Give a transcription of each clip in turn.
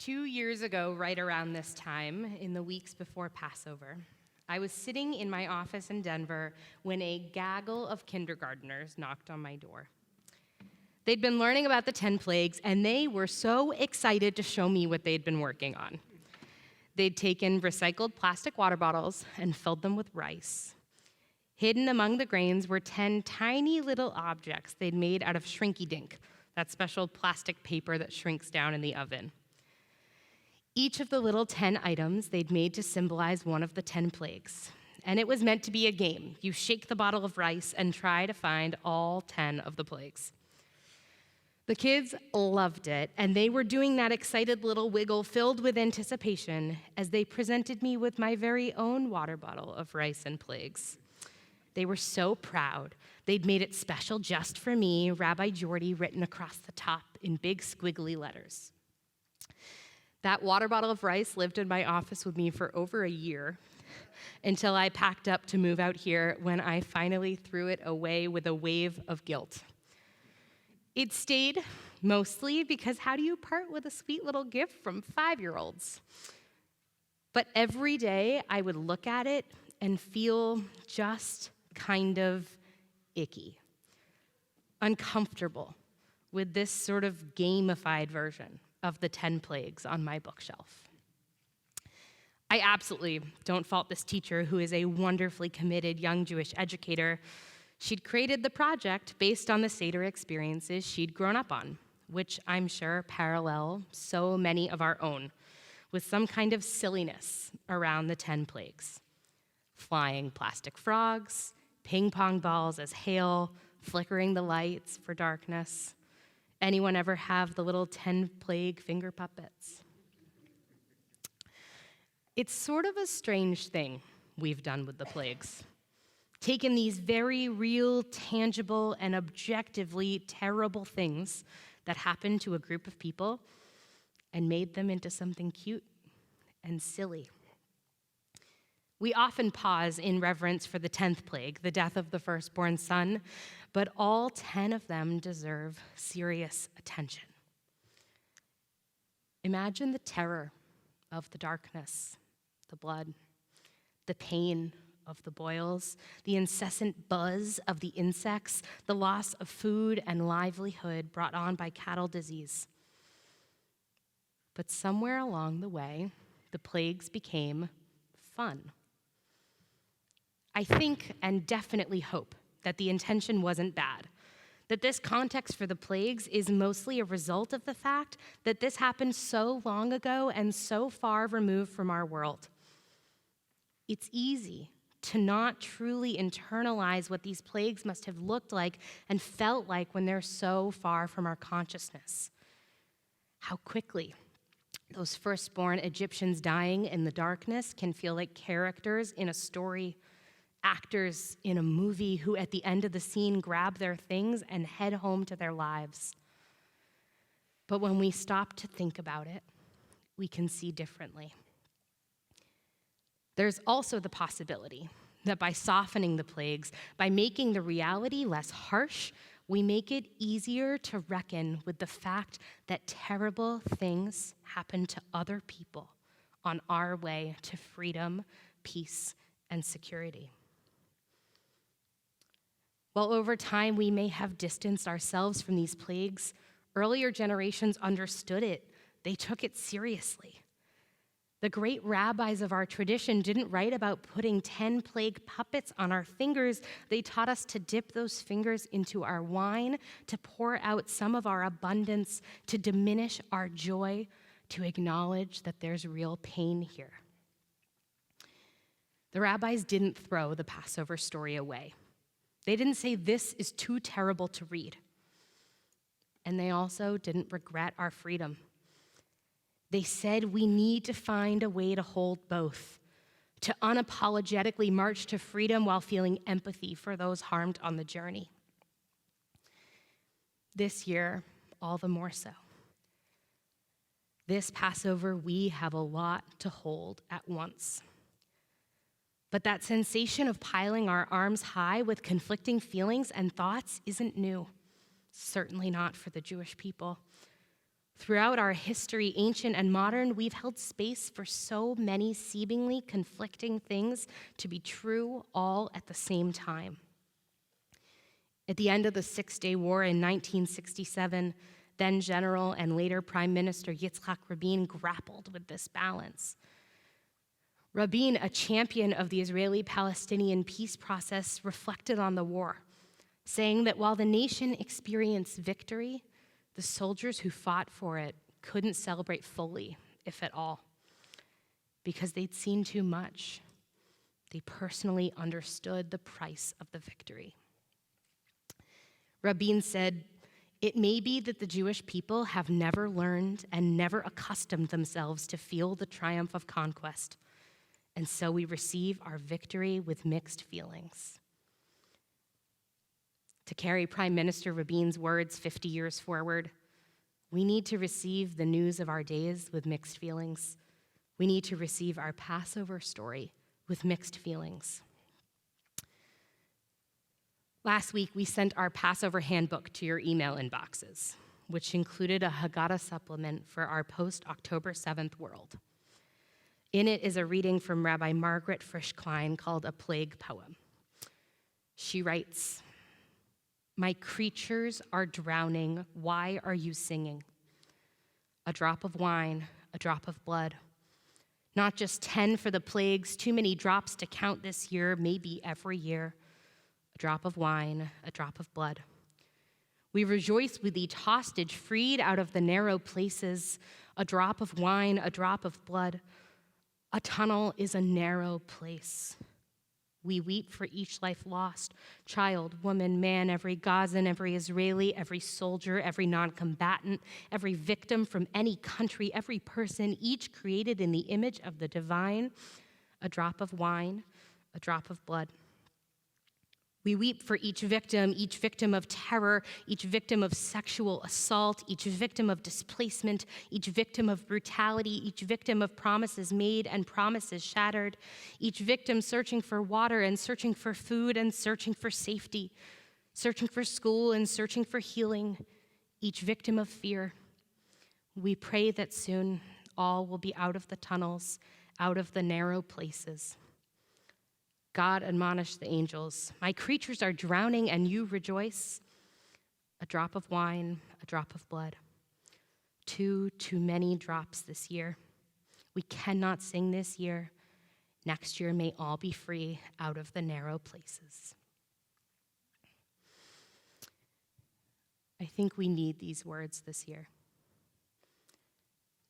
2 years ago, right around this time, in the weeks before Passover, I was sitting in my office in Denver when a gaggle of kindergartners knocked on my door. They'd been learning about the 10 plagues, and they were so excited to show me what they'd been working on. They'd taken recycled plastic water bottles and filled them with rice. Hidden among the grains were 10 tiny little objects they'd made out of shrinky-dink, that special plastic paper that shrinks down in the oven. Each of the little 10 items they'd made to symbolize one of the 10 plagues. And it was meant to be a game. You shake the bottle of rice and try to find all 10 of the plagues. The kids loved it, and they were doing that excited little wiggle filled with anticipation as they presented me with my very own water bottle of rice and plagues. They were so proud. They'd made it special just for me, Rabbi Jordy written across the top in big squiggly letters. That water bottle of rice lived in my office with me for over a year until I packed up to move out here when I finally threw it away with a wave of guilt. It stayed mostly because how do you part with a sweet little gift from 5-year-olds? But every day I would look at it and feel just kind of icky, uncomfortable with this sort of gamified version of the 10 plagues on my bookshelf. I absolutely don't fault this teacher who is a wonderfully committed young Jewish educator. She'd created the project based on the Seder experiences she'd grown up on, which I'm sure parallel so many of our own, with some kind of silliness around the 10 plagues. Flying plastic frogs, ping pong balls as hail, flickering the lights for darkness. Anyone ever have the little 10 plague finger puppets? It's sort of a strange thing we've done with the plagues. Taken these very real, tangible, and objectively terrible things that happened to a group of people and made them into something cute and silly. We often pause in reverence for the 10th plague, the death of the firstborn son, but all 10 of them deserve serious attention. Imagine the terror of the darkness, the blood, the pain of the boils, the incessant buzz of the insects, the loss of food and livelihood brought on by cattle disease. But somewhere along the way, the plagues became fun. I think and definitely hope that the intention wasn't bad, that this context for the plagues is mostly a result of the fact that this happened so long ago and so far removed from our world. It's easy to not truly internalize what these plagues must have looked like and felt like when they're so far from our consciousness. How quickly those firstborn Egyptians dying in the darkness can feel like characters in a story, actors in a movie who at the end of the scene grab their things and head home to their lives. But when we stop to think about it, we can see differently. There's also the possibility that by softening the plagues, by making the reality less harsh, we make it easier to reckon with the fact that terrible things happen to other people on our way to freedom, peace, and security. While over time we may have distanced ourselves from these plagues, earlier generations understood it. They took it seriously. The great rabbis of our tradition didn't write about putting 10 plague puppets on our fingers. They taught us to dip those fingers into our wine, to pour out some of our abundance, to diminish our joy, to acknowledge that there's real pain here. The rabbis didn't throw the Passover story away. They didn't say this is too terrible to read. And they also didn't regret our freedom. They said we need to find a way to hold both, to unapologetically march to freedom while feeling empathy for those harmed on the journey. This year, all the more so. This Passover, we have a lot to hold at once. But that sensation of piling our arms high with conflicting feelings and thoughts isn't new, certainly not for the Jewish people. Throughout our history, ancient and modern, we've held space for so many seemingly conflicting things to be true all at the same time. At the end of the Six-Day War in 1967, then General and later Prime Minister Yitzhak Rabin grappled with this balance. Rabin, a champion of the Israeli-Palestinian peace process, reflected on the war, saying that while the nation experienced victory, the soldiers who fought for it couldn't celebrate fully, if at all, because they'd seen too much. They personally understood the price of the victory. Rabin said, "It may be that the Jewish people have never learned and never accustomed themselves to feel the triumph of conquest, and so we receive our victory with mixed feelings." To carry Prime Minister Rabin's words 50 years forward, we need to receive the news of our days with mixed feelings. We need to receive our Passover story with mixed feelings. Last week, we sent our Passover handbook to your email inboxes, which included a Haggadah supplement for our post-October 7th world. In it is a reading from Rabbi Margaret Frisch-Klein called A Plague Poem. She writes, "My creatures are drowning, why are you singing? A drop of wine, a drop of blood. Not just 10 for the plagues, too many drops to count this year, maybe every year. A drop of wine, a drop of blood. We rejoice with each hostage freed out of the narrow places. A drop of wine, a drop of blood. A tunnel is a narrow place. We weep for each life lost, child, woman, man, every Gazan, every Israeli, every soldier, every non-combatant, every victim from any country, every person, each created in the image of the divine. A drop of wine, a drop of blood. We weep for each victim of terror, each victim of sexual assault, each victim of displacement, each victim of brutality, each victim of promises made and promises shattered, each victim searching for water and searching for food and searching for safety, searching for school and searching for healing, each victim of fear. We pray that soon all will be out of the tunnels, out of the narrow places. God admonished the angels, my creatures are drowning and you rejoice. A drop of wine, a drop of blood. Too many drops this year. We cannot sing this year. Next year may all be free out of the narrow places. I think we need these words this year.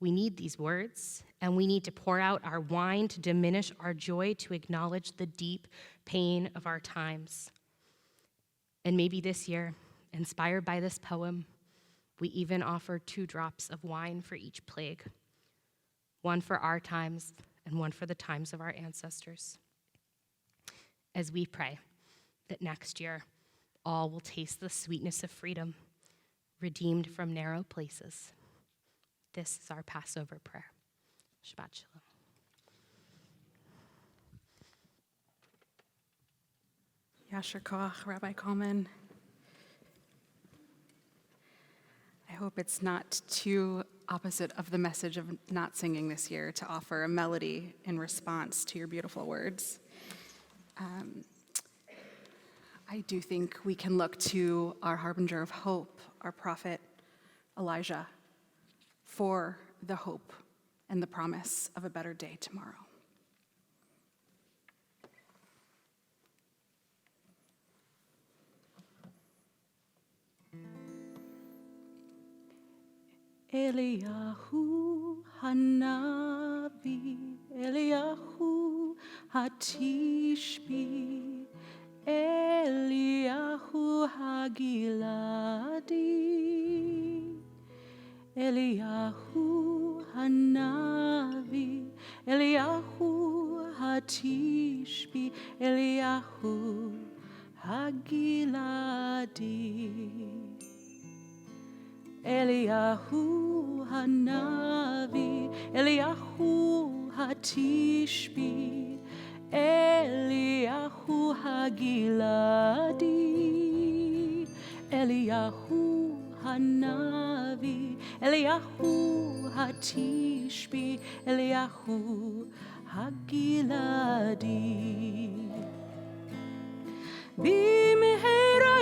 We need these words, and we need to pour out our wine to diminish our joy, to acknowledge the deep pain of our times. And maybe this year, inspired by this poem, we even offer 2 drops of wine for each plague, one for our times and one for the times of our ancestors, as we pray that next year all will taste the sweetness of freedom, redeemed from narrow places. This is our Passover prayer. Shabbat Shalom. Yasher Koach, Rabbi Calman. I hope it's not too opposite of the message of not singing this year to offer a melody in response to your beautiful words. I do think we can look to our harbinger of hope, our prophet Elijah, for the hope and the promise of a better day tomorrow. Eliyahu Hanavi, Eliyahu Hatishbi, Eliyahu Hagiladi, Eliyahu Hanavi, Eliyahu Hatishbi, Eliyahu Hagiladi. Eliyahu Hanavi, Eliyahu Hatishbi, Eliyahu Hagiladi, Eliyahu Hanavi, Eliyahu Hatishbi, Eliyahu Hagiladi. Bimehera